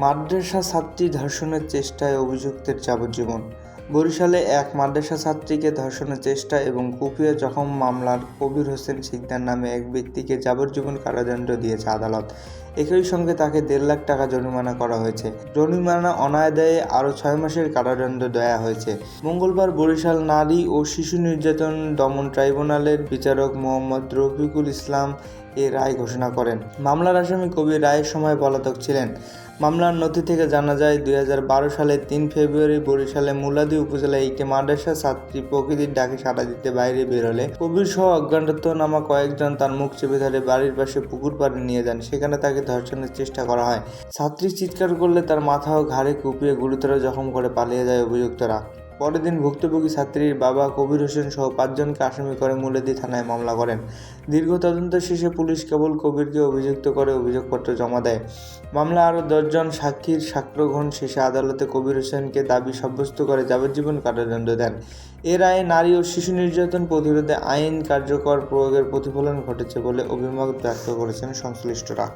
মাদ্রাসা ছাত্রী ধর্ষণের চেষ্টায় অভিযুক্তের যাবজ্জীবন। বরিশালে এক মাদ্রাসা ছাত্রীকে ধর্ষণের চেষ্টা এবং কুপিয়ে জখম মামলার কবির হোসেন শিকদার নামে এক ব্যক্তিকে যাবজ্জীবন কারাদণ্ড দিয়েছে আদালত। একই সঙ্গে তাকে 1.5 লাখ টাকা জরিমানা করা হয়েছে। জরিমানা অনাদায়ে আরও 6 মাসের কারাদণ্ড দেওয়া হয়েছে। মঙ্গলবার বরিশাল নারী ও শিশু নির্যাতন দমন ট্রাইব্যুনালের বিচারক মোহাম্মদ রফিকুল ইসলাম এ রায় ঘোষণা করেন। মামলার আসামি কবির রায়ের সময় পলাতক ছিলেন। মামলার নথি থেকে জানা যায়, 2012 সালের 3 ফেব্রুয়ারি বরিশালে মুলাদী উপজেলায় একটি মাদ্রাসা ছাত্রী প্রকৃতির ডাকে সাড়া দিতে বাইরে বের হলে কবির সহ অজ্ঞাতনামা কয়েকজন তার মুখ চেপে ধরে বাড়ির পাশে পুকুর পাড়ে নিয়ে যান। সেখানে তাকে ধর্ষণের চেষ্টা করা হয়। ছাত্রী চিৎকার করলে তার মাথা ও ঘাড়ে কুপিয়ে গুরুতর জখম করে পালিয়ে যায় অভিযুক্তরা। পরের দিন ভুক্তভোগী ছাত্রীর বাবা কবির হোসেন সহ 5 জনকে আসামি করে মুলাদী থানায় মামলা করেন। দীর্ঘ তদন্ত শেষে পুলিশ কেবল কবিরকে অভিযুক্ত করে অভিযোগপত্র জমা দেয়। মামলায় আরও 10 জন সাক্ষীর সাক্ষ্যগ্রহণ শেষে আদালতে কবির হোসেনকে দাবী সাব্যস্ত করে যাবজ্জীবন কারাদণ্ড দেন। এ রায়ে নারী ও শিশু নির্যাতন প্রতিরোধে আইন কার্যকর প্রয়োগের প্রতিফলন ঘটেছে বলে অভিমত ব্যক্ত করেছেন সংশ্লিষ্টরা।